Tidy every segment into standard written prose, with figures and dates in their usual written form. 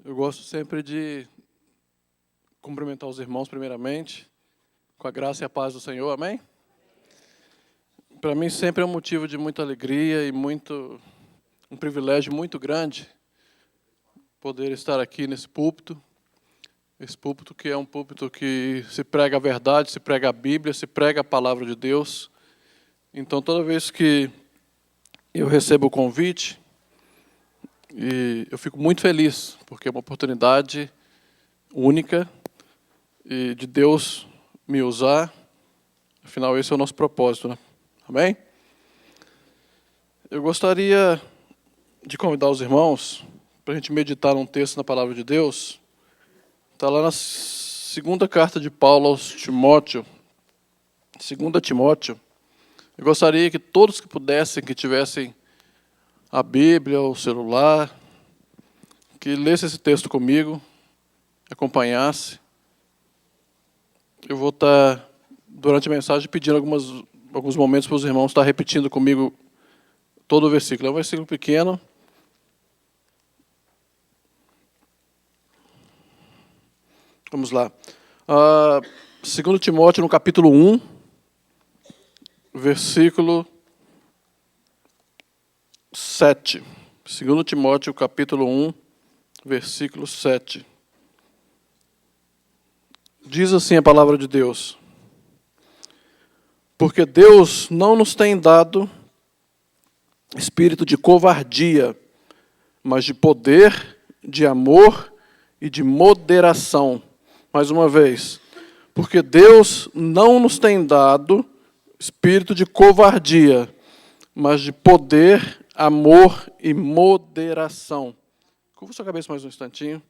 Eu gosto sempre de cumprimentar os irmãos primeiramente, com a graça e a paz do Senhor, amém? Para mim sempre é um motivo de muita alegria e um privilégio muito grande poder estar aqui nesse púlpito. Esse púlpito que é um púlpito que se prega a verdade, se prega a Bíblia, se prega a palavra de Deus. Então toda vez que eu recebo o convite, e eu fico muito feliz, porque é uma oportunidade única e de Deus me usar. Afinal, esse é o nosso propósito, né? Amém? Eu gostaria de convidar os irmãos para a gente meditar num texto na palavra de Deus. Está lá na segunda carta de Paulo aos Timóteo, 2 Timóteo. Eu gostaria que todos que pudessem, que tivessem a Bíblia, o celular, que lesse esse texto comigo, acompanhasse. Eu vou estar, durante a mensagem, pedindo alguns momentos para os irmãos estar repetindo comigo todo o versículo. É um versículo pequeno. Vamos lá. 2 Timóteo, no capítulo 1, versículo 7. 2 Timóteo, capítulo 1, versículo 7. Diz assim a palavra de Deus: porque Deus não nos tem dado espírito de covardia, mas de poder, de amor e de moderação. Mais uma vez. Porque Deus não nos tem dado espírito de covardia, mas de poder, amor e moderação. Curva sua cabeça mais um instantinho.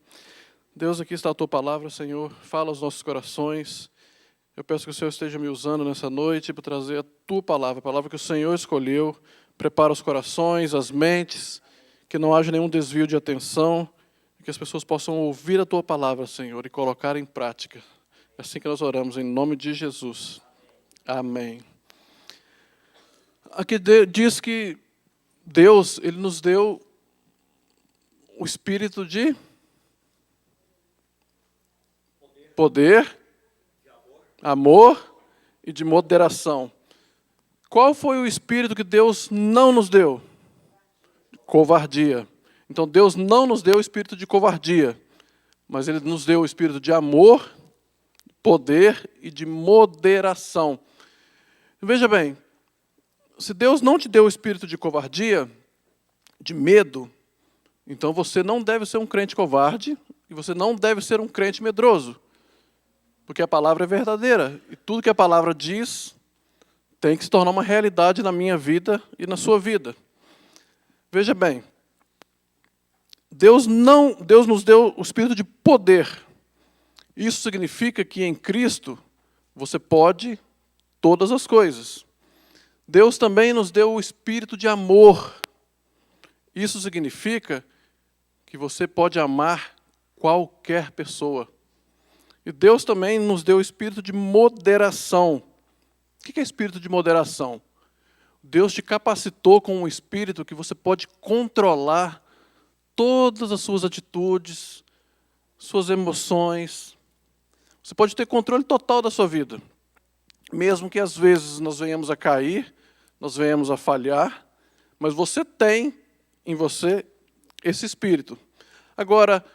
Deus, aqui está a Tua palavra, Senhor. Fala aos nossos corações. Eu peço que o Senhor esteja me usando nessa noite para trazer a Tua palavra, a palavra que o Senhor escolheu. Prepara os corações, as mentes, que não haja nenhum desvio de atenção, que as pessoas possam ouvir a Tua palavra, Senhor, e colocar em prática. É assim que nós oramos, em nome de Jesus. Amém. Aqui diz que Deus, Ele nos deu o espírito de poder, amor e de moderação. Qual foi o espírito que Deus não nos deu? Covardia. Então Deus não nos deu o espírito de covardia, mas Ele nos deu o espírito de amor, poder e de moderação. Veja bem, se Deus não te deu o espírito de covardia, de medo, então você não deve ser um crente covarde e você não deve ser um crente medroso. Porque a palavra é verdadeira. E tudo que a palavra diz tem que se tornar uma realidade na minha vida e na sua vida. Veja bem, Deus nos deu o espírito de poder. Isso significa que em Cristo você pode todas as coisas. Deus também nos deu o espírito de amor. Isso significa que você pode amar qualquer pessoa. E Deus também nos deu o espírito de moderação. O que é espírito de moderação? Deus te capacitou com um espírito que você pode controlar todas as suas atitudes, suas emoções. Você pode ter controle total da sua vida. Mesmo que às vezes nós venhamos a cair, nós venhamos a falhar, mas você tem em você esse espírito. Agora,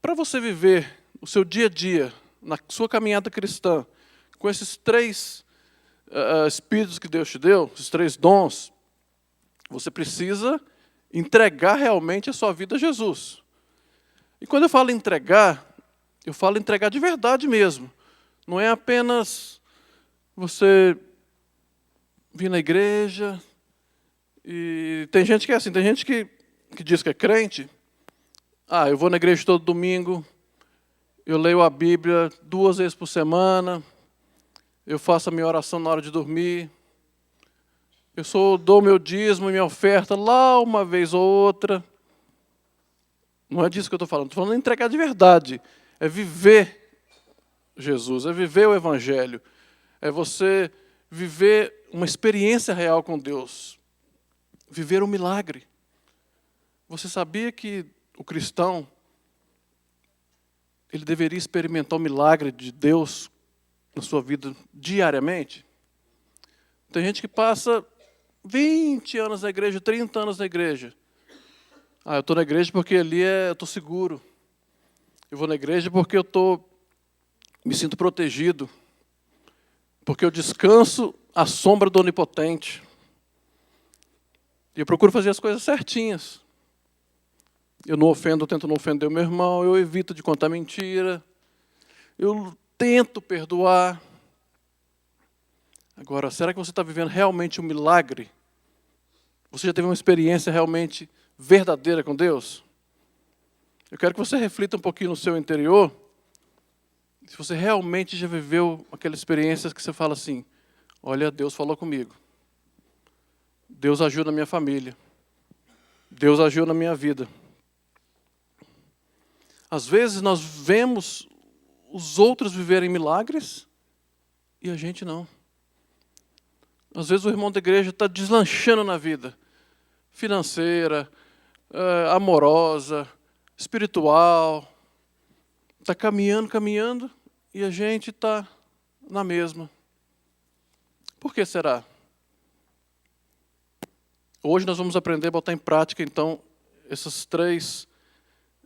para você viver o seu dia a dia, na sua caminhada cristã, com esses três espíritos que Deus te deu, esses três dons, você precisa entregar realmente a sua vida a Jesus. E quando eu falo entregar de verdade mesmo. Não é apenas você vir na igreja e tem gente que é assim, tem gente que diz que é crente. Eu vou na igreja todo domingo, eu leio a Bíblia 2 vezes por semana, eu faço a minha oração na hora de dormir, dou meu dízimo e minha oferta lá uma vez ou outra. Não é disso que eu estou falando de entregar de verdade. É viver Jesus, é viver o Evangelho, é você viver uma experiência real com Deus, viver um milagre. Você sabia que o cristão, ele deveria experimentar o milagre de Deus na sua vida diariamente? Tem gente que passa 20 anos na igreja, 30 anos na igreja. Eu estou na igreja porque ali eu estou seguro. Eu vou na igreja porque me sinto protegido. Porque eu descanso à sombra do Onipotente. E eu procuro fazer as coisas certinhas. Eu não ofendo, eu tento não ofender o meu irmão, eu evito de contar mentira. Eu tento perdoar. Agora, será que você está vivendo realmente um milagre? Você já teve uma experiência realmente verdadeira com Deus? Eu quero que você reflita um pouquinho no seu interior. Se você realmente já viveu aquela experiência que você fala assim, olha, Deus falou comigo. Deus agiu na minha família. Deus agiu na minha vida. Às vezes nós vemos os outros viverem milagres e a gente não. Às vezes o irmão da igreja está deslanchando na vida. Financeira, amorosa, espiritual. Está caminhando, e a gente está na mesma. Por que será? Hoje nós vamos aprender a botar em prática, então, esses três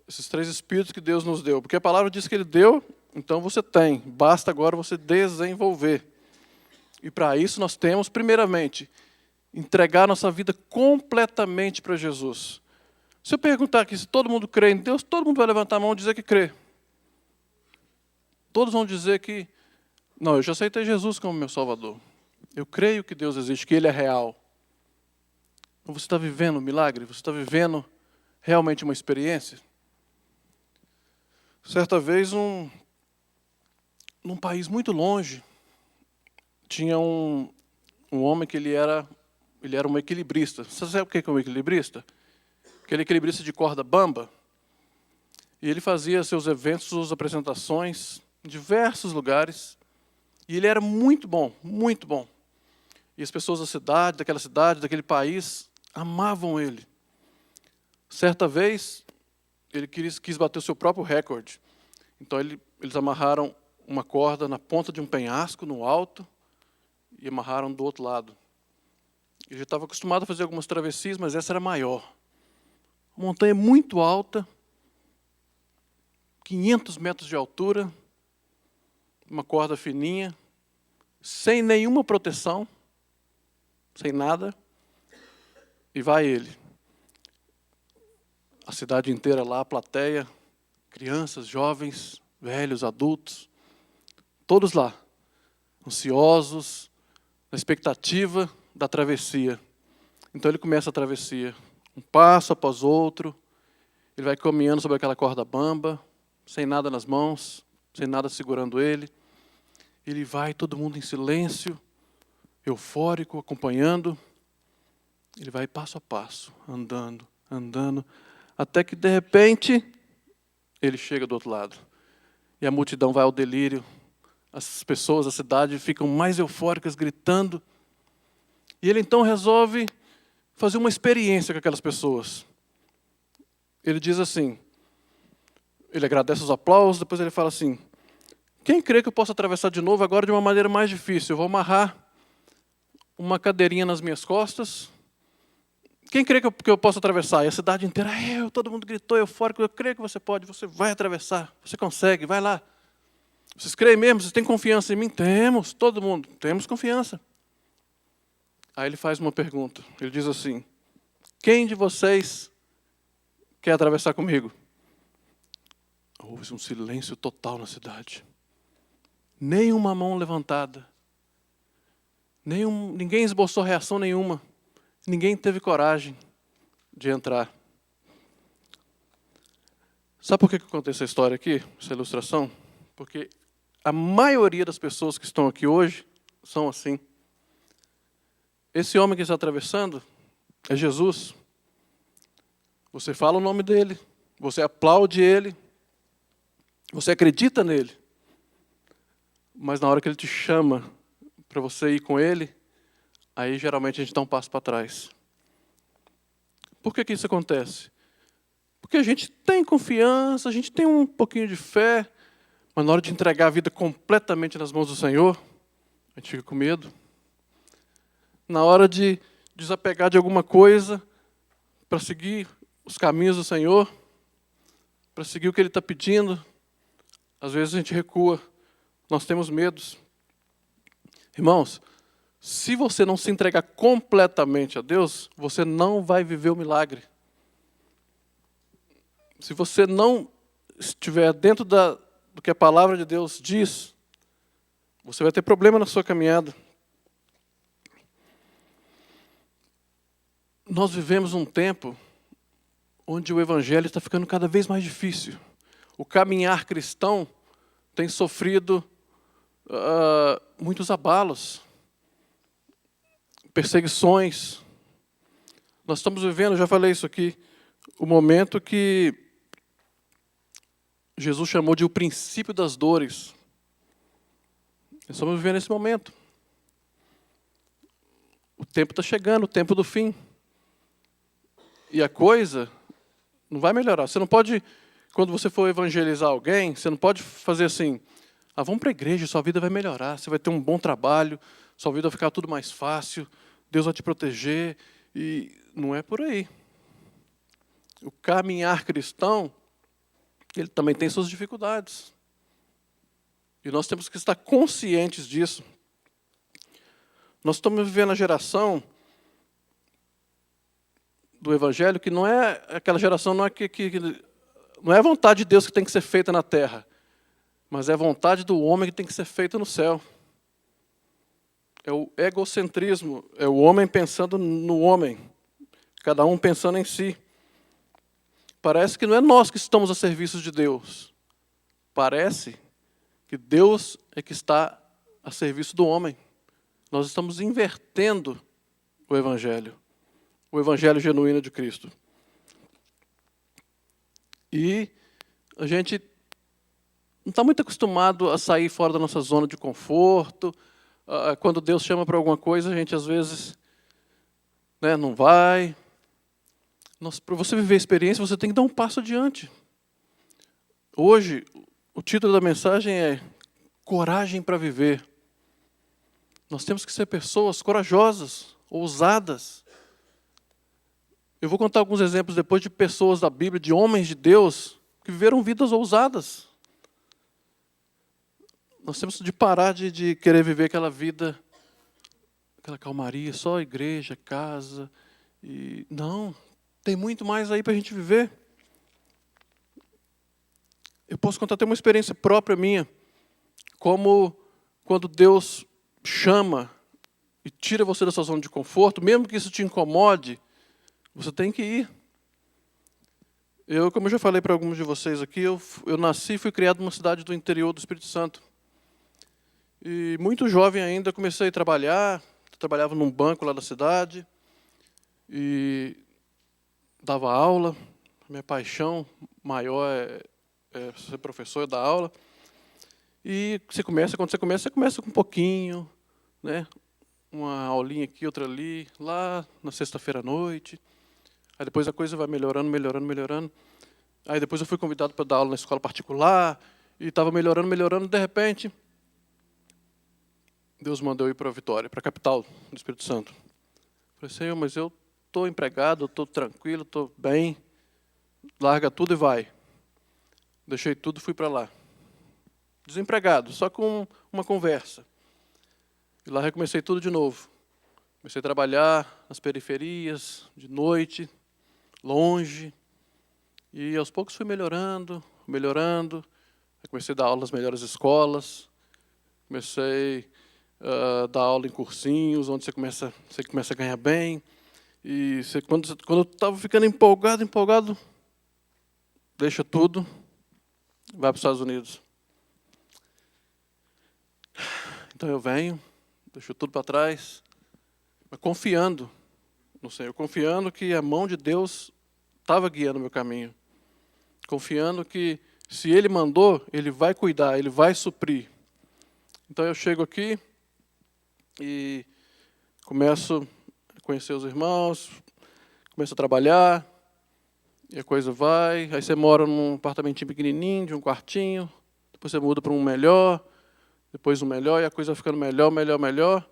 espíritos que Deus nos deu. Porque a palavra diz que Ele deu, então você tem. Basta agora você desenvolver. E para isso nós temos, primeiramente, entregar nossa vida completamente para Jesus. Se eu perguntar aqui se todo mundo crê em Deus, todo mundo vai levantar a mão e dizer que crê. Todos vão dizer que, não, eu já aceitei Jesus como meu Salvador. Eu creio que Deus existe, que Ele é real. Então você está vivendo um milagre? Você está vivendo realmente uma experiência? Certa vez, num país muito longe, tinha um homem que ele era um equilibrista. Você sabe o que é um equilibrista? Aquele equilibrista de corda bamba. E ele fazia seus eventos, suas apresentações em diversos lugares. E ele era muito bom, muito bom. E as pessoas da cidade, daquele país, amavam ele. Certa vez, ele quis bater o seu próprio recorde. Então eles amarraram uma corda na ponta de um penhasco, no alto, e amarraram do outro lado. Ele já estava acostumado a fazer algumas travessias, mas essa era maior. Uma montanha muito alta, 500 metros de altura, uma corda fininha, sem nenhuma proteção, sem nada, e vai ele. A cidade inteira lá, a plateia, crianças, jovens, velhos, adultos, todos lá, ansiosos, na expectativa da travessia. Então ele começa a travessia, um passo após outro, ele vai caminhando sobre aquela corda bamba, sem nada nas mãos, sem nada segurando ele. Ele vai, todo mundo em silêncio, eufórico, acompanhando. Ele vai passo a passo, andando, até que, de repente, ele chega do outro lado. E a multidão vai ao delírio. As pessoas da cidade ficam mais eufóricas, gritando. E ele, então, resolve fazer uma experiência com aquelas pessoas. Ele diz assim, ele agradece os aplausos, depois ele fala assim, quem crê que eu posso atravessar de novo agora de uma maneira mais difícil? Eu vou amarrar uma cadeirinha nas minhas costas. Quem crê que eu posso atravessar? E a cidade inteira, todo mundo gritou eufórico, eu creio que você pode, você vai atravessar, você consegue, vai lá. Vocês creem mesmo? Vocês têm confiança em mim? Temos, todo mundo, temos confiança. Aí ele faz uma pergunta, ele diz assim, quem de vocês quer atravessar comigo? Houve um silêncio total na cidade. Nem uma mão levantada. Ninguém esboçou reação nenhuma. Ninguém teve coragem de entrar. Sabe por que eu contei essa história aqui, essa ilustração? Porque a maioria das pessoas que estão aqui hoje são assim. Esse homem que está atravessando é Jesus. Você fala o nome dele, você aplaude ele, você acredita nele. Mas na hora que ele te chama para você ir com ele, aí geralmente a gente dá um passo para trás. Por que isso acontece? Porque a gente tem confiança, a gente tem um pouquinho de fé, Mas na hora de entregar a vida completamente nas mãos do Senhor, a gente fica com medo. Na hora de desapegar de alguma coisa para seguir os caminhos do Senhor, para seguir o que Ele está pedindo, às vezes a gente recua, nós temos medos. Irmãos, se você não se entregar completamente a Deus, você não vai viver o milagre. Se você não estiver dentro do que a palavra de Deus diz, você vai ter problema na sua caminhada. Nós vivemos um tempo onde o evangelho está ficando cada vez mais difícil. O caminhar cristão tem sofrido muitos abalos, perseguições. Nós estamos vivendo, já falei isso aqui, o momento que Jesus chamou de o princípio das dores. Nós estamos vivendo esse momento. O tempo está chegando, o tempo do fim. E a coisa não vai melhorar. Você não pode, quando você for evangelizar alguém, você não pode fazer assim, vamos para a igreja, sua vida vai melhorar, você vai ter um bom trabalho, sua vida vai ficar tudo mais fácil, Deus vai te proteger. E não é por aí. O caminhar cristão, ele também tem suas dificuldades. E nós temos que estar conscientes disso. Nós estamos vivendo a geração do Evangelho que não é aquela geração, não é a vontade de Deus que tem que ser feita na terra, mas é a vontade do homem que tem que ser feita no céu. É o egocentrismo, é o homem pensando no homem, cada um pensando em si. Parece que não é nós que estamos a serviço de Deus. Parece que Deus é que está a serviço do homem. Nós estamos invertendo o Evangelho genuíno de Cristo. E a gente não está muito acostumado a sair fora da nossa zona de conforto. Quando Deus chama para alguma coisa, a gente às vezes não vai. Para você viver a experiência, você tem que dar um passo adiante. Hoje, o título da mensagem é Coragem para Viver. Nós temos que ser pessoas corajosas, ousadas. Eu vou contar alguns exemplos depois de pessoas da Bíblia, de homens de Deus, que viveram vidas ousadas. Nós temos de parar de querer viver aquela vida, aquela calmaria, só igreja, casa. Não, tem muito mais aí para a gente viver. Eu posso contar até uma experiência própria minha, como quando Deus chama e tira você da sua zona de conforto, mesmo que isso te incomode, você tem que ir. Como eu já falei para alguns de vocês aqui, eu nasci e fui criado numa cidade do interior do Espírito Santo. E muito jovem ainda, comecei a trabalhava num banco lá da cidade, e dava aula. Minha paixão maior é ser professor, dar aula. E quando você começa com um pouquinho, uma aulinha aqui, outra ali, lá na sexta-feira à noite. Aí depois a coisa vai melhorando, melhorando, melhorando. Aí depois eu fui convidado para dar aula na escola particular, e estava melhorando, melhorando, de repente, Deus mandou eu ir para Vitória, para a capital do Espírito Santo. Falei, Senhor, mas eu estou empregado, estou tranquilo, estou bem, larga tudo e vai. Deixei tudo e fui para lá. Desempregado, só com uma conversa. E lá recomecei tudo de novo. Comecei a trabalhar nas periferias, de noite, longe. E aos poucos fui melhorando. Aí comecei a dar aula nas melhores escolas. Comecei a dar aula em cursinhos, onde você começa a ganhar bem. E quando eu estava ficando empolgado, deixa tudo, vai para os Estados Unidos. Então eu venho, deixo tudo para trás, mas confiando no Senhor, confiando que a mão de Deus estava guiando o meu caminho, confiando que se Ele mandou, Ele vai cuidar, Ele vai suprir. Então eu chego aqui e começo a conhecer os irmãos, começo a trabalhar, e a coisa vai. Aí você mora num apartamentinho pequenininho, de um quartinho, depois você muda para um melhor, depois um melhor, e a coisa vai ficando melhor, melhor, melhor.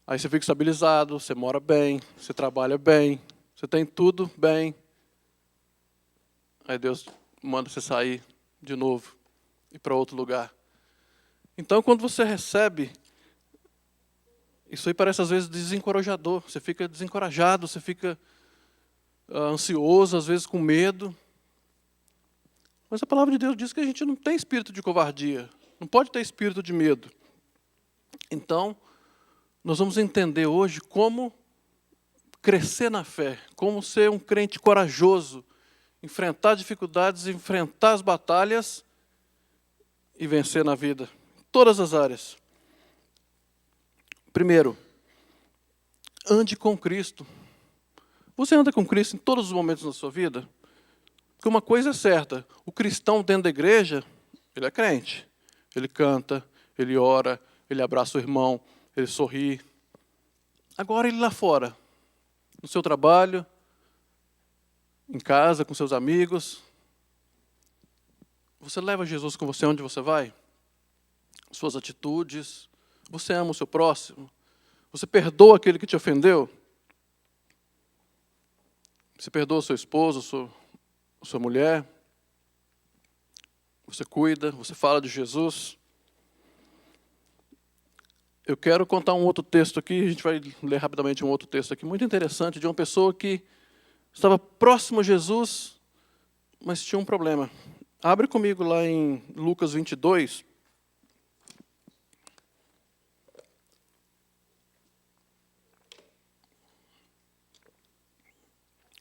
Aí você fica estabilizado, você mora bem, você trabalha bem, você tem tudo bem. Aí Deus manda você sair de novo e ir para outro lugar. Então, quando você recebe, isso aí parece às vezes desencorajador. Você fica desencorajado, você fica ansioso, às vezes com medo. Mas a palavra de Deus diz que a gente não tem espírito de covardia, não pode ter espírito de medo. Então, nós vamos entender hoje como crescer na fé, como ser um crente corajoso, enfrentar dificuldades, enfrentar as batalhas e vencer na vida, em todas as áreas. Primeiro, ande com Cristo. Você anda com Cristo em todos os momentos da sua vida? Porque uma coisa é certa, o cristão dentro da igreja, ele é crente. Ele canta, ele ora, ele abraça o irmão, ele sorri. Agora ele lá fora, no seu trabalho, em casa, com seus amigos, você leva Jesus com você onde você vai? Suas atitudes, você ama o seu próximo? Você perdoa aquele que te ofendeu? Você perdoa o seu esposo, sua mulher? Você cuida, você fala de Jesus? Eu quero contar um outro texto aqui, a gente vai ler rapidamente um outro texto aqui, muito interessante, de uma pessoa que estava próximo a Jesus, mas tinha um problema. Abre comigo lá em Lucas 22.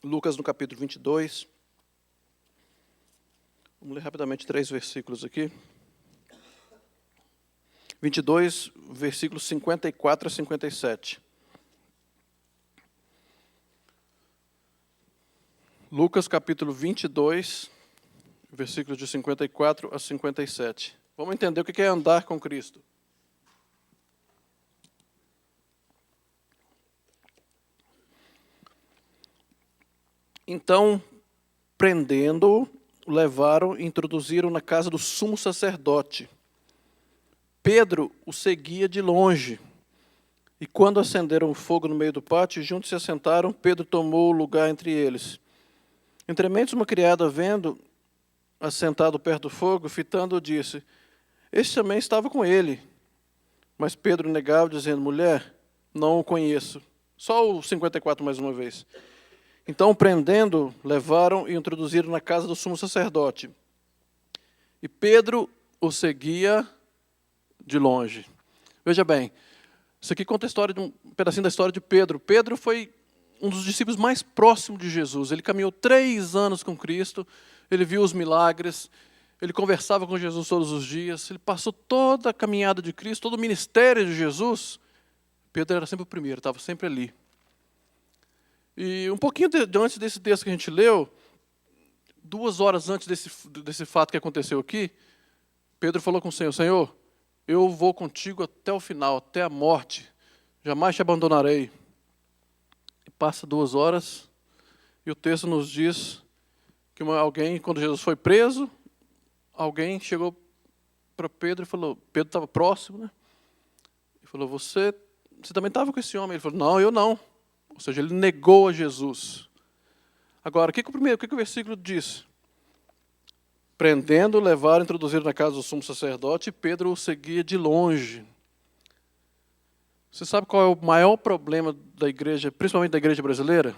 Lucas no capítulo 22. Vamos ler rapidamente 3 versículos aqui. 22, versículos 54 a 57. Lucas capítulo 22, versículos de 54 a 57. Vamos entender o que é andar com Cristo. Então, prendendo-o, levaram e introduziram na casa do sumo sacerdote. Pedro o seguia de longe. E quando acenderam o fogo no meio do pátio, juntos se assentaram, Pedro tomou o lugar entre eles. Entrementes, uma criada, vendo assentado perto do fogo, fitando-o, disse: Este também estava com ele. Mas Pedro negava, dizendo: Mulher, não o conheço. Só o 54 mais uma vez. Então, prendendo, levaram e introduziram na casa do sumo sacerdote. E Pedro o seguia de longe. Veja bem, isso aqui conta a história um pedacinho da história de Pedro. Pedro foi um dos discípulos mais próximos de Jesus. Ele caminhou 3 anos com Cristo, ele viu os milagres, ele conversava com Jesus todos os dias, ele passou toda a caminhada de Cristo, todo o ministério de Jesus. Pedro era sempre o primeiro, estava sempre ali. E um pouquinho antes desse texto que a gente leu, 2 horas antes desse fato que aconteceu aqui, Pedro falou com o Senhor: Senhor, eu vou contigo até o final, até a morte, jamais te abandonarei. E passa 2 horas, e o texto nos diz que alguém, quando Jesus foi preso, alguém chegou para Pedro e falou, Pedro estava próximo, né? E falou: você também estava com esse homem? Ele falou: não, eu não. Ou seja, ele negou a Jesus. Agora, o que o versículo diz? Prendendo, levaram, introduziram na casa do sumo sacerdote, e Pedro o seguia de longe. Você sabe qual é o maior problema da igreja, principalmente da igreja brasileira?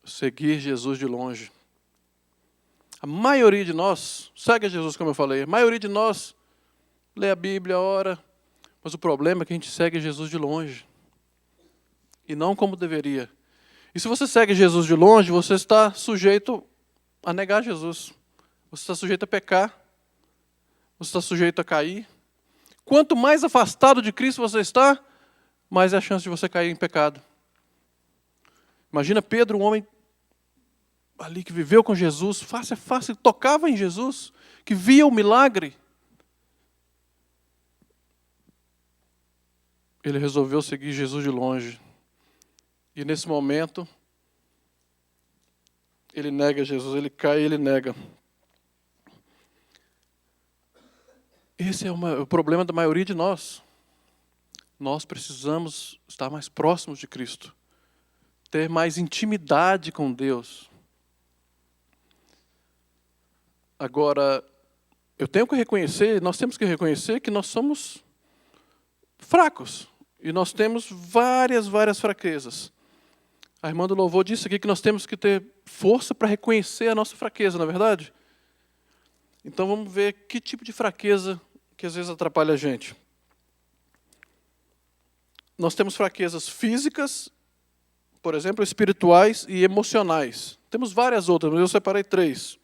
Seguir Jesus de longe. A maioria de nós segue a Jesus, como eu falei. A maioria de nós lê a Bíblia, ora, mas o problema é que a gente segue Jesus de longe. E não como deveria. E se você segue Jesus de longe, você está sujeito a negar Jesus. Você está sujeito a pecar. Você está sujeito a cair. Quanto mais afastado de Cristo você está, mais é a chance de você cair em pecado. Imagina Pedro, um homem ali que viveu com Jesus, face a face, tocava em Jesus, que via o milagre. Ele resolveu seguir Jesus de longe. E nesse momento, ele nega Jesus, ele cai e ele nega. Esse é o problema da maioria de nós. Nós precisamos estar mais próximos de Cristo, ter mais intimidade com Deus. Agora, nós temos que reconhecer que nós somos fracos. E nós temos várias fraquezas. A irmã do louvor disse aqui que nós temos que ter força para reconhecer a nossa fraqueza, não é verdade? Então vamos ver que tipo de fraqueza que às vezes atrapalha a gente. Nós temos fraquezas físicas, por exemplo, espirituais e emocionais. Temos várias outras, mas eu separei 3.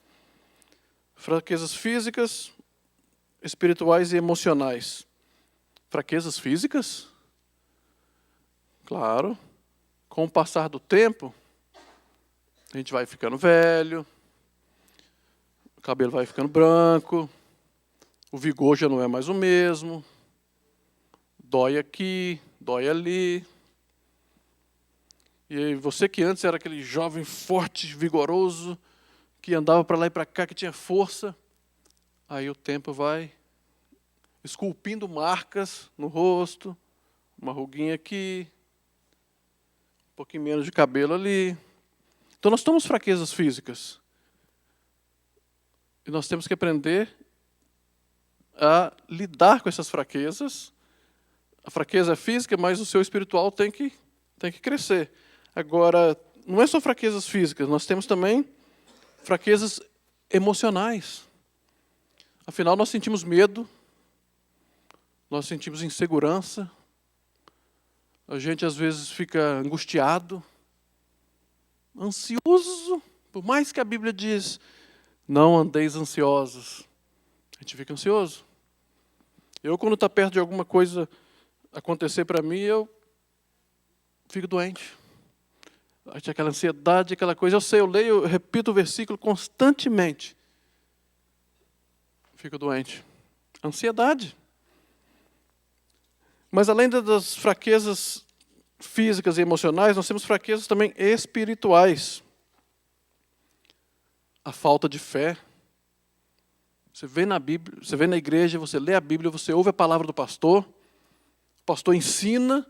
Fraquezas físicas, espirituais e emocionais. Fraquezas físicas? Claro. Com o passar do tempo, a gente vai ficando velho, o cabelo vai ficando branco, o vigor já não é mais o mesmo, dói aqui, dói ali. E aí, você que antes era aquele jovem forte, vigoroso, que andava para lá e para cá, que tinha força, aí o tempo vai esculpindo marcas no rosto, uma ruguinha aqui, um pouquinho menos de cabelo ali. Então nós temos fraquezas físicas. E nós temos que aprender a lidar com essas fraquezas. A fraqueza é física, mas o seu espiritual tem que crescer. Agora, não é só fraquezas físicas, nós temos também fraquezas emocionais. Afinal, nós sentimos medo, nós sentimos insegurança, a gente às vezes fica angustiado, ansioso, por mais que a Bíblia diz, não andeis ansiosos, a gente fica ansioso. Eu, quando está perto de alguma coisa acontecer para mim, eu fico doente. Aquela ansiedade, aquela coisa, eu leio, eu repito o versículo constantemente. Fico doente. Ansiedade. Mas além das fraquezas físicas e emocionais, nós temos fraquezas também espirituais. A falta de fé. Você vê na Bíblia, você vê na igreja, você lê a Bíblia, você ouve a palavra do pastor, o pastor ensina,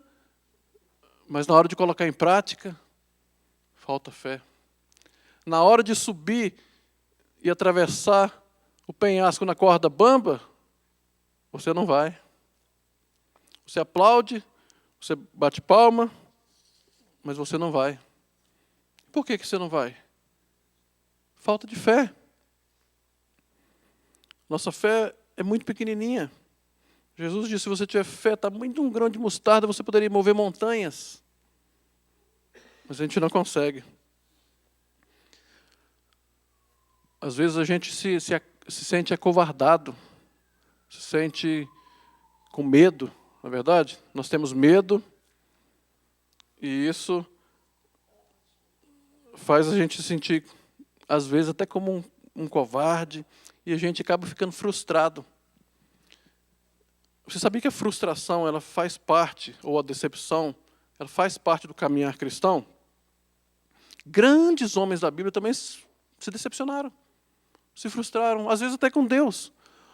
mas na hora de colocar em prática, falta fé. Na hora de subir e atravessar o penhasco na corda bamba, você não vai. Você aplaude, você bate palma, mas você não vai. Por que você não vai? Falta de fé. Nossa fé é muito pequenininha. Jesus disse, se você tiver fé, tamanho de um grão de mostarda, você poderia mover montanhas. Mas a gente não consegue. Às vezes a gente se sente acovardado, se sente com medo, não é verdade? Nós temos medo e isso faz a gente se sentir, às vezes, até como um covarde e a gente acaba ficando frustrado. Você sabia que a frustração, ela faz parte, ou a decepção, ela faz parte do caminhar cristão? Grandes homens da Bíblia também se decepcionaram, se frustraram, às vezes até com Deus.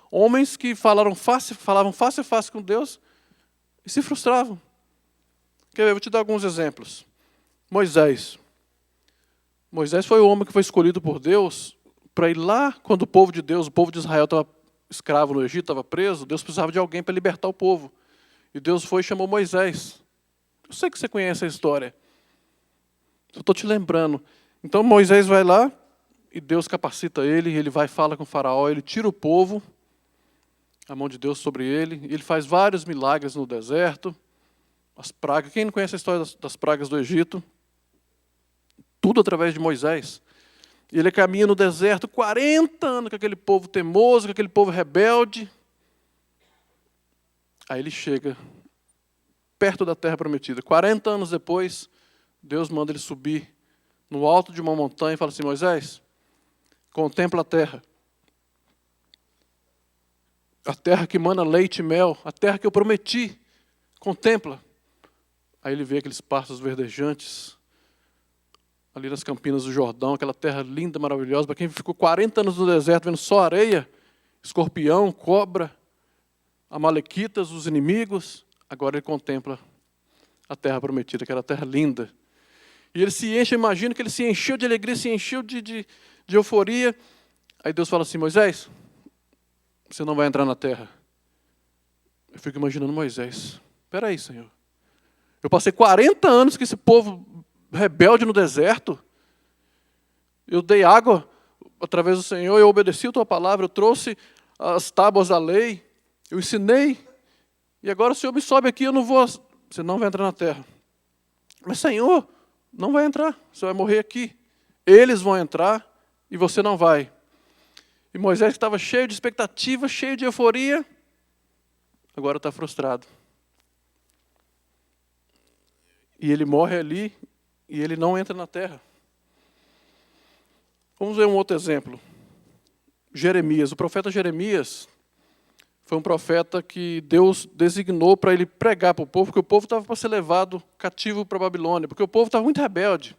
Homens que falavam face a face com Deus e se frustravam. Quer ver? Eu vou te dar alguns exemplos. Moisés. Moisés foi o homem que foi escolhido por Deus para ir lá quando o povo de Deus, o povo de Israel estava escravo no Egito, estava preso, Deus precisava de alguém para libertar o povo. E Deus foi e chamou Moisés. Eu sei que você conhece a história. Eu estou te lembrando. Então Moisés vai lá e Deus capacita ele, ele vai e fala com o faraó, ele tira o povo, a mão de Deus sobre ele, e ele faz vários milagres no deserto, as pragas. Quem não conhece a história das pragas do Egito? Tudo através de Moisés. E ele caminha no deserto 40 anos com aquele povo teimoso, com aquele povo rebelde. Aí ele chega perto da terra prometida. 40 anos depois, Deus manda ele subir no alto de uma montanha e fala assim, Moisés, contempla a terra que mana leite e mel, a terra que eu prometi, contempla. Aí ele vê aqueles pastos verdejantes, ali nas campinas do Jordão, aquela terra linda, maravilhosa, para quem ficou 40 anos no deserto vendo só areia, escorpião, cobra, amalequitas, os inimigos. Agora ele contempla a terra prometida, que era a terra linda. E ele se enche, imagina que ele se encheu de alegria, se encheu de euforia. Aí Deus fala assim: Moisés, você não vai entrar na terra. Eu fico imaginando Moisés. Espera aí, Senhor. Eu passei 40 anos com esse povo rebelde no deserto. Eu dei água através do Senhor, eu obedeci a tua palavra, eu trouxe as tábuas da lei, eu ensinei. E agora o Senhor me sobe aqui, eu não vou... Você não vai entrar na terra. Mas, Senhor, não vai entrar, você vai morrer aqui. Eles vão entrar e você não vai. E Moisés, que estava cheio de expectativa, cheio de euforia, agora está frustrado. E ele morre ali e ele não entra na terra. Vamos ver um outro exemplo. Jeremias. O profeta Jeremias foi um profeta que Deus designou para ele pregar para o povo, porque o povo estava para ser levado cativo para a Babilônia, porque o povo estava muito rebelde.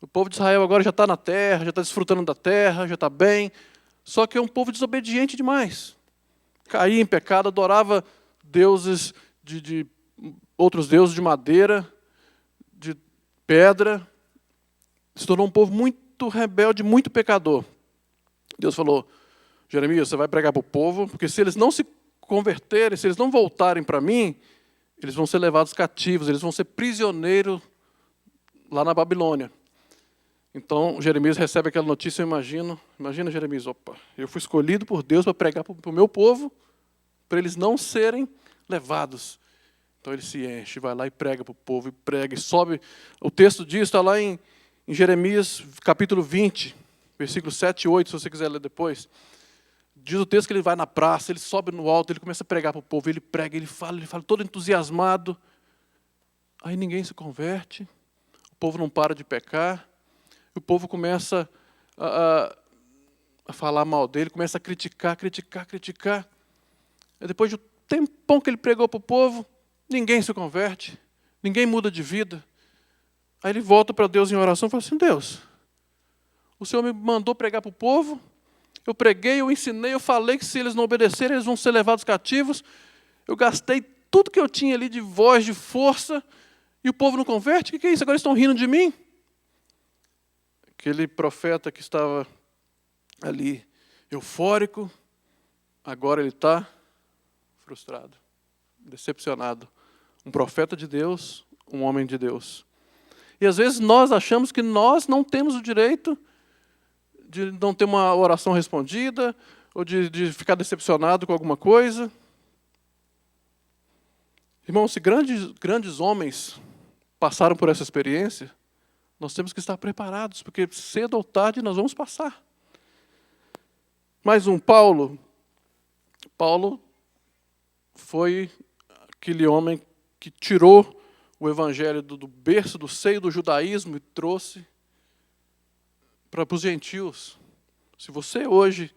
O povo de Israel agora já está na terra, já está desfrutando da terra, já está bem, só que é um povo desobediente demais. Caía em pecado, adorava deuses outros deuses de madeira, de pedra, se tornou um povo muito rebelde, muito pecador. Deus falou: Jeremias, você vai pregar para o povo, porque se eles não se converterem, se eles não voltarem para mim, eles vão ser levados cativos, eles vão ser prisioneiros lá na Babilônia. Então, Jeremias recebe aquela notícia, imagina Jeremias, opa, eu fui escolhido por Deus para pregar para o meu povo, para eles não serem levados. Então ele se enche, vai lá e prega para o povo, e prega, e sobe. O texto diz, está lá em Jeremias, capítulo 20, versículos 7 e 8, se você quiser ler depois. Diz o texto que ele vai na praça, ele sobe no alto, ele começa a pregar para o povo, ele prega, ele fala todo entusiasmado. Aí ninguém se converte, o povo não para de pecar, o povo começa a falar mal dele, começa a criticar. E depois de um tempão que ele pregou para o povo, ninguém se converte, ninguém muda de vida. Aí ele volta para Deus em oração e fala assim: Deus, o Senhor me mandou pregar para o povo, eu preguei, eu ensinei, eu falei que se eles não obedecerem, eles vão ser levados cativos. Eu gastei tudo que eu tinha ali de voz, de força, e o povo não converte? O que é isso? Agora eles estão rindo de mim? Aquele profeta que estava ali eufórico, agora ele está frustrado, decepcionado. Um profeta de Deus, um homem de Deus. E às vezes nós achamos que nós não temos o direito de não ter uma oração respondida, ou de ficar decepcionado com alguma coisa. Irmãos, se grandes homens passaram por essa experiência, nós temos que estar preparados, porque cedo ou tarde nós vamos passar. Mais um, Paulo. Paulo foi aquele homem que tirou o evangelho do berço, do seio do judaísmo e trouxe para os gentios. Se você hoje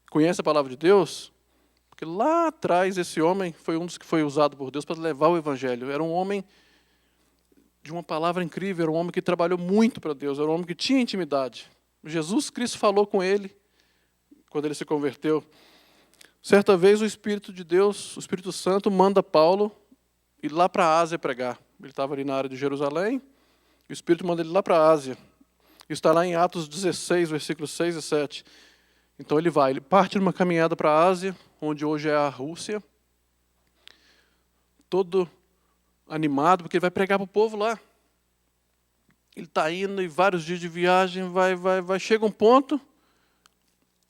conhece a palavra de Deus, porque lá atrás esse homem foi um dos que foi usado por Deus para levar o evangelho. Era um homem de uma palavra incrível, era um homem que trabalhou muito para Deus, era um homem que tinha intimidade. Jesus Cristo falou com ele quando ele se converteu. Certa vez o Espírito de Deus, o Espírito Santo, manda Paulo ir lá para a Ásia pregar. Ele estava ali na área de Jerusalém, e o Espírito manda ele lá para a Ásia. Isso está lá em Atos 16, versículos 6 e 7. Então ele parte numa caminhada para a Ásia, onde hoje é a Rússia, todo animado, porque ele vai pregar para o povo lá. Ele está indo, e vários dias de viagem, chega um ponto,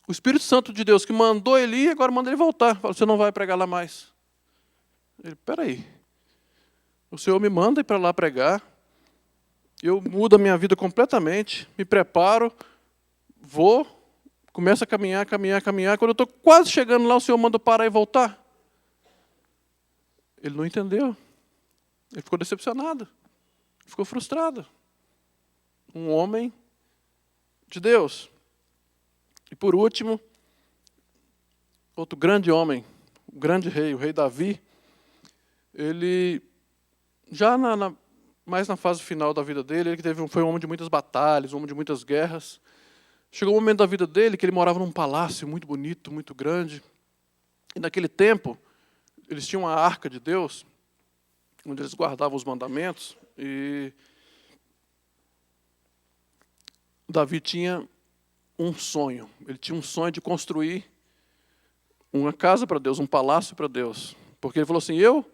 o Espírito Santo de Deus que mandou ele ir, agora manda ele voltar. Fala: você não vai pregar lá mais. Ele: peraí, o Senhor me manda ir para lá pregar, eu mudo a minha vida completamente, me preparo, vou, começo a caminhar, quando eu estou quase chegando lá, o Senhor manda eu parar e voltar. Ele não entendeu, ele ficou decepcionado, ficou frustrado. Um homem de Deus. E por último, outro grande homem, o grande rei, o rei Davi, ele, já mais na fase final da vida dele, ele foi um homem de muitas batalhas, um homem de muitas guerras. Chegou um momento da vida dele que ele morava num palácio muito bonito, muito grande. E naquele tempo, eles tinham uma arca de Deus, onde eles guardavam os mandamentos, e Davi tinha um sonho. Ele tinha um sonho de construir uma casa para Deus, um palácio para Deus. Porque ele falou assim, eu,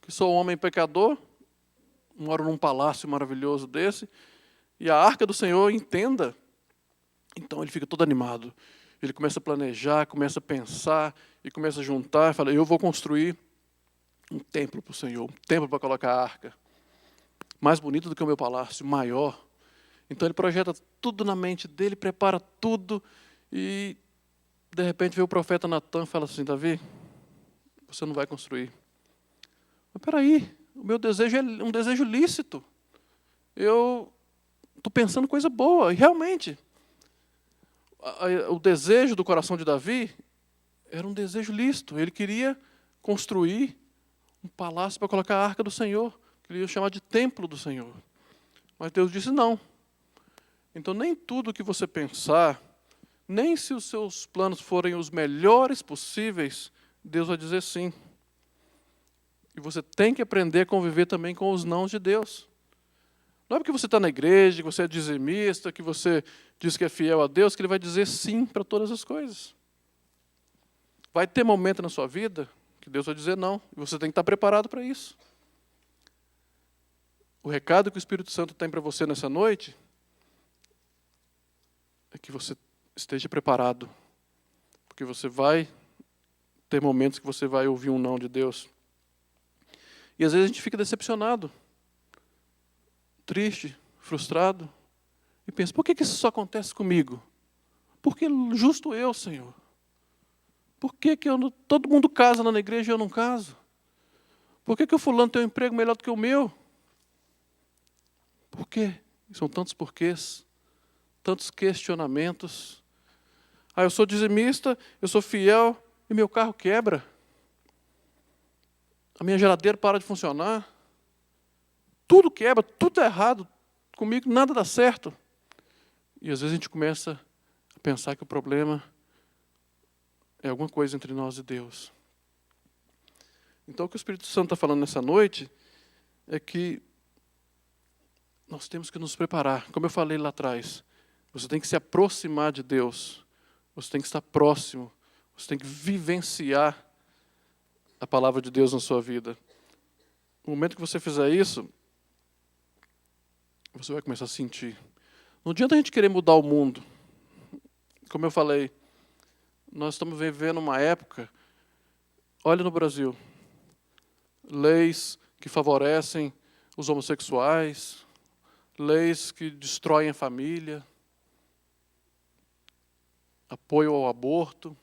que sou um homem pecador, moro num palácio maravilhoso desse, e a arca do Senhor, entenda. Então ele fica todo animado. Ele começa a planejar, começa a pensar, e começa a juntar, e fala, eu vou construir um templo para o Senhor, um templo para colocar a arca. Mais bonito do que o meu palácio, maior. Então ele projeta tudo na mente dele, prepara tudo, e de repente vê o profeta Natan e fala assim, Davi, você não vai construir. Mas peraí, o meu desejo é um desejo lícito. Eu estou pensando coisa boa, e realmente, o desejo do coração de Davi era um desejo lícito. Ele queria construir um palácio para colocar a arca do Senhor, que ele ia chamar de templo do Senhor. Mas Deus disse não. Então nem tudo que você pensar, nem se os seus planos forem os melhores possíveis, Deus vai dizer sim. E você tem que aprender a conviver também com os nãos de Deus. Não é porque você está na igreja, que você é dizimista, que você diz que é fiel a Deus, que Ele vai dizer sim para todas as coisas. Vai ter momento na sua vida que Deus vai dizer não, e você tem que estar preparado para isso. O recado que o Espírito Santo tem para você nessa noite é que você esteja preparado, porque você vai ter momentos que você vai ouvir um não de Deus. E às vezes a gente fica decepcionado, triste, frustrado, e pensa, por que isso só acontece comigo? Por que justo eu, Senhor? Por que todo mundo casa na igreja e eu não caso? Por que o fulano tem um emprego melhor do que o meu? Por quê? São tantos porquês, tantos questionamentos. Eu sou dizimista, eu sou fiel e meu carro quebra. A minha geladeira para de funcionar. Tudo quebra, tudo é errado. Comigo nada dá certo. E às vezes a gente começa a pensar que o problema é alguma coisa entre nós e Deus. Então o que o Espírito Santo está falando nessa noite é que nós temos que nos preparar. Como eu falei lá atrás, você tem que se aproximar de Deus. Você tem que estar próximo. Você tem que vivenciar a palavra de Deus na sua vida. No momento que você fizer isso, você vai começar a sentir. Não adianta a gente querer mudar o mundo. Como eu falei, nós estamos vivendo uma época, olha no Brasil, leis que favorecem os homossexuais, leis que destroem a família, apoio ao aborto.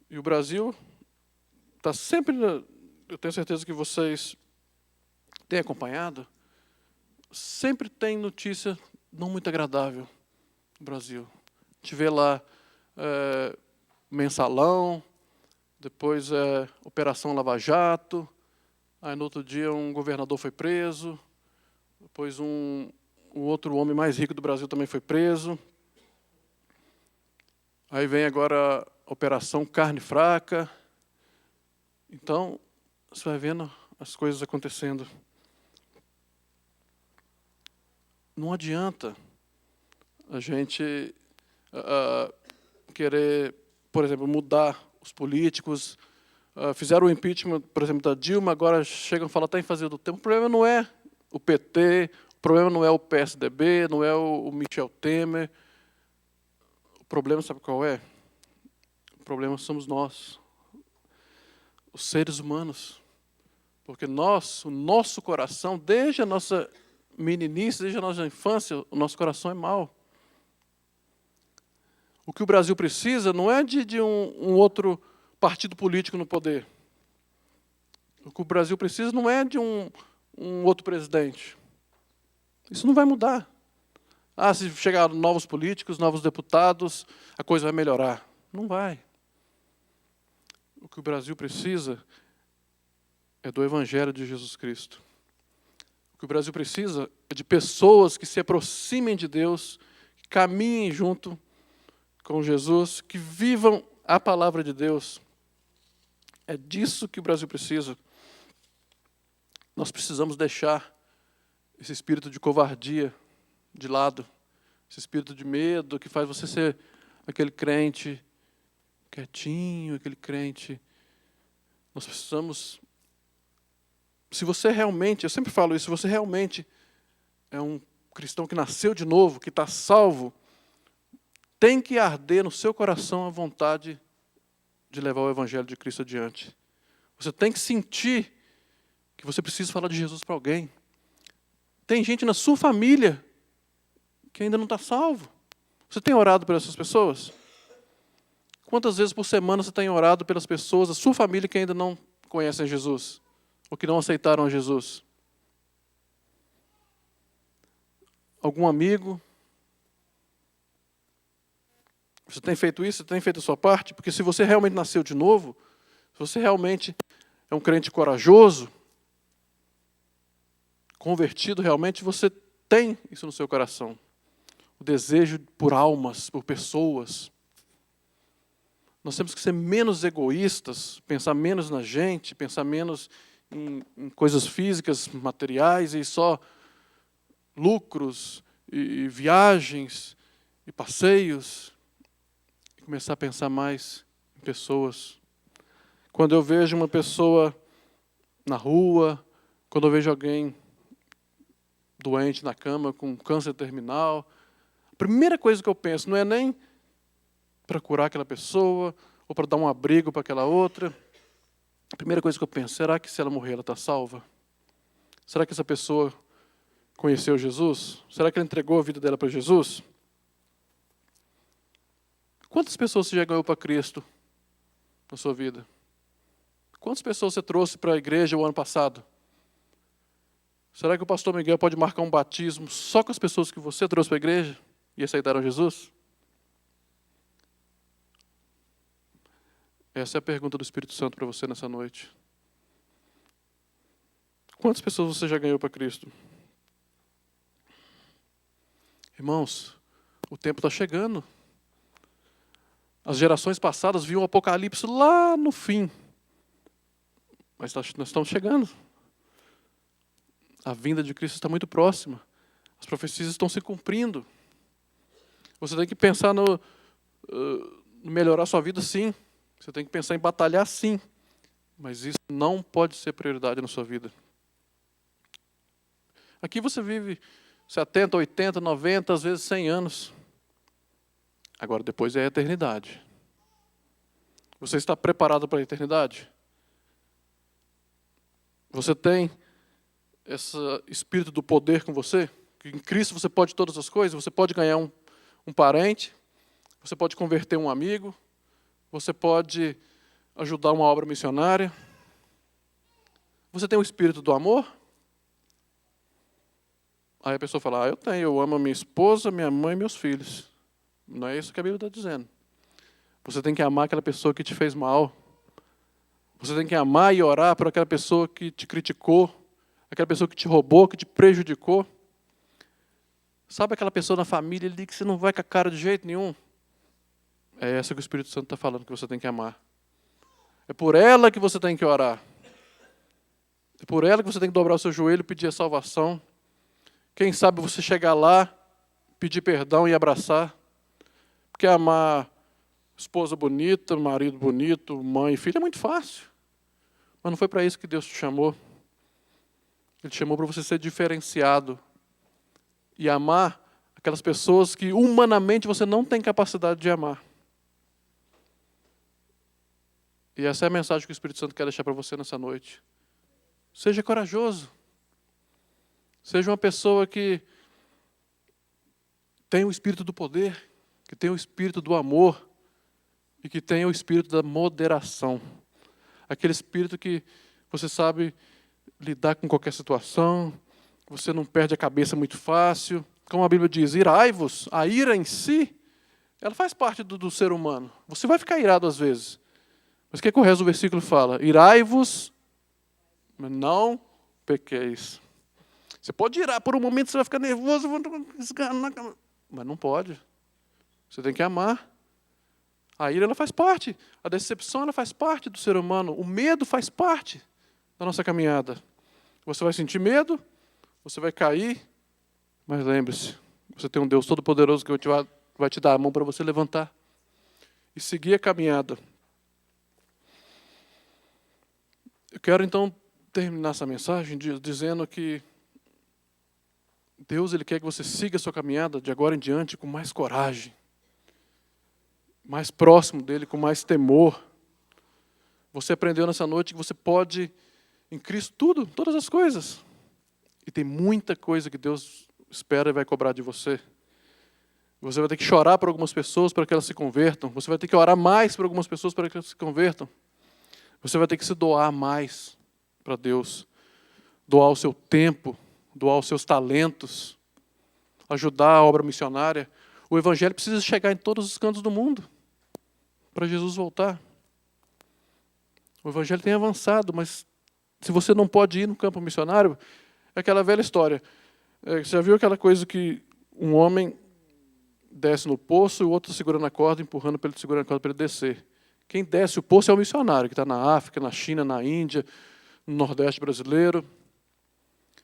E o Brasil está sempre, eu tenho certeza que vocês têm acompanhado, sempre tem notícia não muito agradável no Brasil. A gente vê lá mensalão, depois Operação Lava Jato, aí no outro dia um governador foi preso, depois o outro homem mais rico do Brasil também foi preso. Aí vem agora a Operação Carne Fraca. Então, você vai vendo as coisas acontecendo. Não adianta a gente querer, por exemplo, mudar os políticos. Fizeram o impeachment, por exemplo, da Dilma, agora chegam a falar até em fazer do tempo. O problema não é o PT, o problema não é o PSDB, não é o Michel Temer. O problema, sabe qual é? O problema somos nós, os seres humanos. Porque o nosso coração, desde a nossa meninice, desde a nossa infância, o nosso coração é mau. O que o Brasil precisa não é de um outro partido político no poder. O que o Brasil precisa não é de um outro presidente. Isso não vai mudar. Se chegar novos políticos, novos deputados, a coisa vai melhorar. Não vai. O que o Brasil precisa é do Evangelho de Jesus Cristo. O que o Brasil precisa é de pessoas que se aproximem de Deus, que caminhem junto com Jesus, que vivam a palavra de Deus. É disso que o Brasil precisa. Nós precisamos deixar esse espírito de covardia de lado, esse espírito de medo que faz você ser aquele crente quietinho, aquele crente. Nós precisamos, se você realmente, eu sempre falo isso, se você realmente é um cristão que nasceu de novo, que está salvo, tem que arder no seu coração a vontade de levar o Evangelho de Cristo adiante. Você tem que sentir que você precisa falar de Jesus para alguém. Tem gente na sua família que ainda não está salvo. Você tem orado por essas pessoas? Quantas vezes por semana você tem orado pelas pessoas da sua família que ainda não conhecem Jesus? Ou que não aceitaram a Jesus? Algum amigo? Você tem feito isso? Você tem feito a sua parte? Porque se você realmente nasceu de novo, se você realmente é um crente corajoso, convertido realmente, você tem isso no seu coração. O desejo por almas, por pessoas. Nós temos que ser menos egoístas, pensar menos na gente, pensar menos em coisas físicas, materiais, e só lucros, e viagens, e passeios, e começar a pensar mais em pessoas. Quando eu vejo uma pessoa na rua, quando eu vejo alguém doente na cama com câncer terminal, a primeira coisa que eu penso não é nem para curar aquela pessoa, ou para dar um abrigo para aquela outra. A primeira coisa que eu penso, será que se ela morrer ela está salva? Será que essa pessoa conheceu Jesus? Será que ela entregou a vida dela para Jesus? Quantas pessoas você já ganhou para Cristo na sua vida? Quantas pessoas você trouxe para a igreja o ano passado? Será que o pastor Miguel pode marcar um batismo só com as pessoas que você trouxe para a igreja e aceitaram Jesus? Essa é a pergunta do Espírito Santo para você nessa noite. Quantas pessoas você já ganhou para Cristo? Irmãos, o tempo está chegando. As gerações passadas viam o Apocalipse lá no fim. Mas nós estamos chegando. A vinda de Cristo está muito próxima. As profecias estão se cumprindo. Você tem que pensar no melhorar sua vida, sim. Você tem que pensar em batalhar, sim. Mas isso não pode ser prioridade na sua vida. Aqui você vive 70, 80, 90, às vezes 100 anos. Agora, depois é a eternidade. Você está preparado para a eternidade? Você tem esse espírito do poder com você? Que em Cristo você pode todas as coisas? Você pode ganhar um parente? Você pode converter um amigo? Você pode ajudar uma obra missionária? Você tem o espírito do amor? Aí a pessoa fala, eu tenho, eu amo a minha esposa, minha mãe e meus filhos. Não é isso que a Bíblia está dizendo. Você tem que amar aquela pessoa que te fez mal. Você tem que amar e orar por aquela pessoa que te criticou, aquela pessoa que te roubou, que te prejudicou. Sabe aquela pessoa na família ali que você não vai com a cara de jeito nenhum? É essa que o Espírito Santo está falando que você tem que amar. É por ela que você tem que orar. É por ela que você tem que dobrar o seu joelho e pedir a salvação. Quem sabe você chegar lá, pedir perdão e abraçar. Porque amar esposa bonita, marido bonito, mãe e filho é muito fácil. Mas não foi para isso que Deus te chamou. Ele te chamou para você ser diferenciado. E amar aquelas pessoas que humanamente você não tem capacidade de amar. E essa é a mensagem que o Espírito Santo quer deixar para você nessa noite. Seja corajoso. Seja uma pessoa que tem o espírito do poder, que tem o espírito do amor e que tem o espírito da moderação. Aquele espírito que você sabe lidar com qualquer situação, você não perde a cabeça muito fácil. Como a Bíblia diz, irai-vos. A ira em si, ela faz parte do ser humano. Você vai ficar irado às vezes. Mas o que o resto do versículo fala? Irai-vos, mas não pequeis. Você pode irar, por um momento você vai ficar nervoso, mas não pode. Você tem que amar. A ira ela faz parte, a decepção ela faz parte do ser humano, o medo faz parte da nossa caminhada. Você vai sentir medo, você vai cair, mas lembre-se, você tem um Deus Todo-Poderoso que vai te dar a mão para você levantar e seguir a caminhada. Eu quero então terminar essa mensagem dizendo que Deus ele quer que você siga a sua caminhada de agora em diante com mais coragem, mais próximo dele, com mais temor. Você aprendeu nessa noite que você pode, em Cristo, todas as coisas. E tem muita coisa que Deus espera e vai cobrar de você. Você vai ter que chorar por algumas pessoas para que elas se convertam. Você vai ter que orar mais por algumas pessoas para que elas se convertam. Você vai ter que se doar mais para Deus. Doar o seu tempo, doar os seus talentos, ajudar a obra missionária. O Evangelho precisa chegar em todos os cantos do mundo para Jesus voltar. O Evangelho tem avançado, mas se você não pode ir no campo missionário, é aquela velha história. Você já viu aquela coisa que um homem desce no poço e o outro segurando a corda, empurrando para ele segurar a corda para ele descer. Quem desce o poço é o missionário, que está na África, na China, na Índia, no Nordeste brasileiro.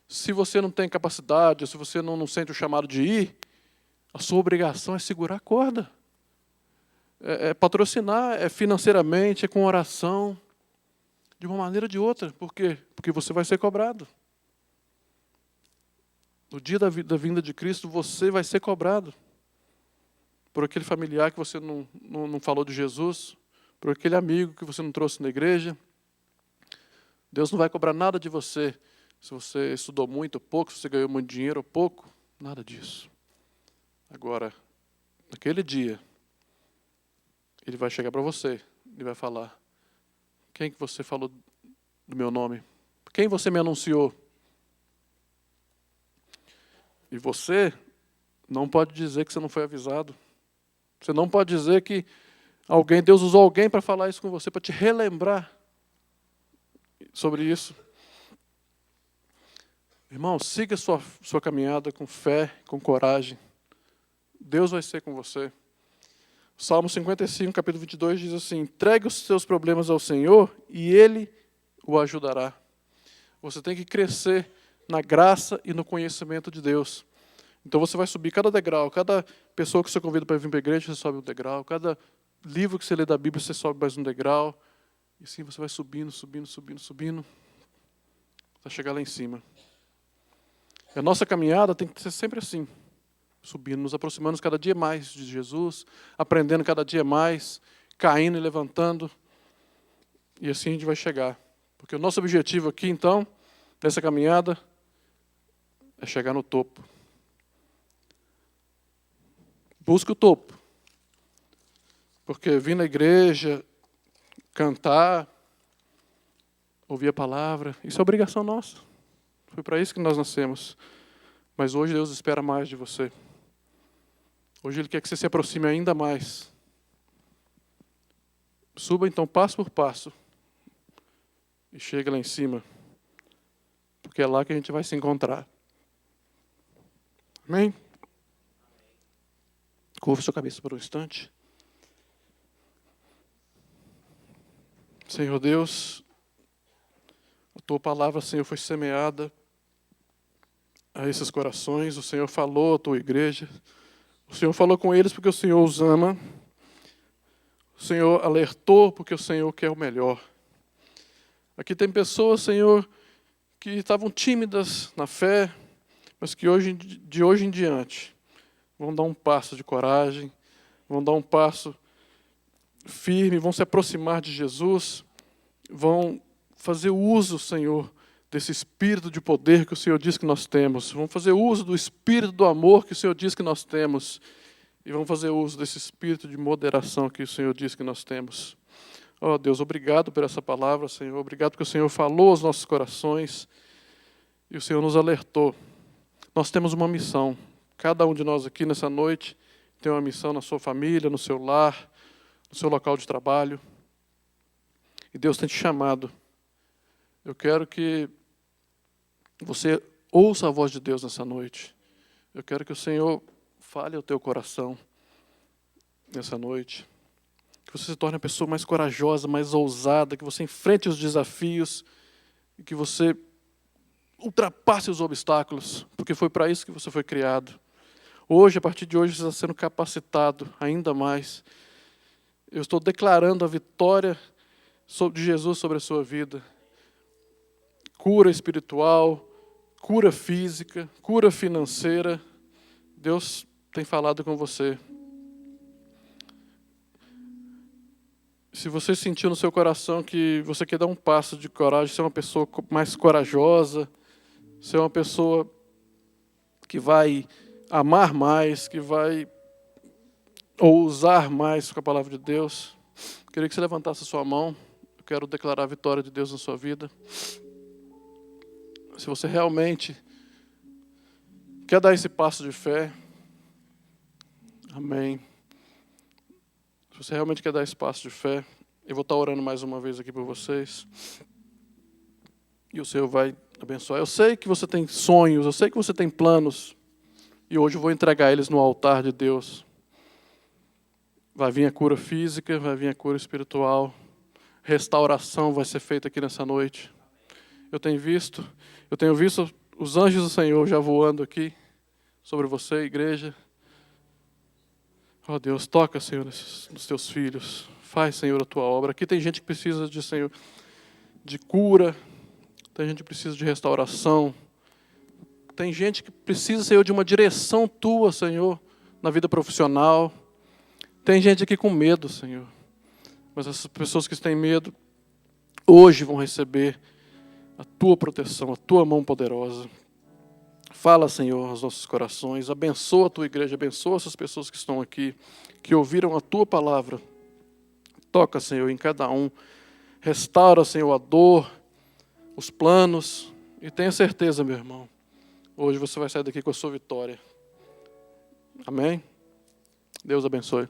Se você não tem capacidade, se você não sente o chamado de ir, a sua obrigação é segurar a corda. É patrocinar, é financeiramente, é com oração, de uma maneira ou de outra. Por quê? Porque você vai ser cobrado. No dia da vinda de Cristo, você vai ser cobrado. Por aquele familiar que você não falou de Jesus, por aquele amigo que você não trouxe na igreja. Deus não vai cobrar nada de você se você estudou muito ou pouco, se você ganhou muito dinheiro ou pouco, nada disso. Agora, naquele dia, Ele vai chegar para você e vai falar: quem que você falou do meu nome? Quem você me anunciou? E você não pode dizer que você não foi avisado. Você não pode dizer que Deus usou alguém para falar isso com você, para te relembrar sobre isso. Irmão, siga sua caminhada com fé, com coragem. Deus vai ser com você. Salmo 55, capítulo 22, diz assim: entregue os seus problemas ao Senhor e Ele o ajudará. Você tem que crescer na graça e no conhecimento de Deus. Então você vai subir cada degrau, cada pessoa que você convida para vir para a igreja, você sobe um degrau, cada livro que você lê da Bíblia, você sobe mais um degrau. E assim você vai subindo, até chegar lá em cima. E a nossa caminhada tem que ser sempre assim, subindo, nos aproximando cada dia mais de Jesus, aprendendo cada dia mais, caindo e levantando. E assim a gente vai chegar. Porque o nosso objetivo aqui, então, nessa caminhada, é chegar no topo. Busque o topo. Porque vir na igreja, cantar, ouvir a palavra, isso é obrigação nossa. Foi para isso que nós nascemos. Mas hoje Deus espera mais de você. Hoje Ele quer que você se aproxime ainda mais. Suba então passo por passo. E chega lá em cima. Porque é lá que a gente vai se encontrar. Amém? Curva sua cabeça por um instante. Senhor Deus, a Tua palavra, Senhor, foi semeada a esses corações. O Senhor falou à Tua igreja. O Senhor falou com eles porque o Senhor os ama. O Senhor alertou porque o Senhor quer o melhor. Aqui tem pessoas, Senhor, que estavam tímidas na fé, mas que de hoje em diante vão dar um passo de coragem, vão dar um passo firme, vão se aproximar de Jesus, vão fazer uso, Senhor, desse espírito de poder que o Senhor diz que nós temos. Vão fazer uso do espírito do amor que o Senhor diz que nós temos. E vão fazer uso desse espírito de moderação que o Senhor diz que nós temos. Oh, Deus, obrigado por essa palavra, Senhor. Obrigado porque o Senhor falou aos nossos corações e o Senhor nos alertou. Nós temos uma missão. Cada um de nós aqui nessa noite tem uma missão na sua família, no seu lar, no seu local de trabalho. E Deus tem te chamado. Eu quero que você ouça a voz de Deus nessa noite. Eu quero que o Senhor fale ao teu coração nessa noite. Que você se torne a pessoa mais corajosa, mais ousada, que você enfrente os desafios e que você ultrapasse os obstáculos, porque foi para isso que você foi criado. Hoje, a partir de hoje, você está sendo capacitado ainda mais. Eu estou declarando a vitória de Jesus sobre a sua vida. Cura espiritual, cura física, cura financeira. Deus tem falado com você. Se você sentiu no seu coração que você quer dar um passo de coragem, ser uma pessoa mais corajosa, ser uma pessoa que vai amar mais, que vai ousar mais com a palavra de Deus, queria que você levantasse a sua mão. Eu quero declarar a vitória de Deus na sua vida. Se você realmente quer dar esse passo de fé, amém. Se você realmente quer dar esse passo de fé, eu vou estar orando mais uma vez aqui por vocês. E o Senhor vai abençoar. Eu sei que você tem sonhos, eu sei que você tem planos. E hoje eu vou entregar eles no altar de Deus. Vai vir a cura física, vai vir a cura espiritual. Restauração vai ser feita aqui nessa noite. Eu tenho visto os anjos do Senhor já voando aqui sobre você, igreja. Ó Deus, toca, Senhor, nos teus filhos. Faz, Senhor, a tua obra. Aqui tem gente que precisa de, Senhor, de cura. Tem gente que precisa de restauração. Tem gente que precisa, Senhor, de uma direção tua, Senhor, na vida profissional. Tem gente aqui com medo, Senhor. Mas essas pessoas que têm medo, hoje vão receber a tua proteção, a tua mão poderosa. Fala, Senhor, aos nossos corações. Abençoa a tua igreja, abençoa essas pessoas que estão aqui, que ouviram a tua palavra. Toca, Senhor, em cada um. Restaura, Senhor, a dor, os planos. E tenha certeza, meu irmão, hoje você vai sair daqui com a sua vitória. Amém? Deus abençoe.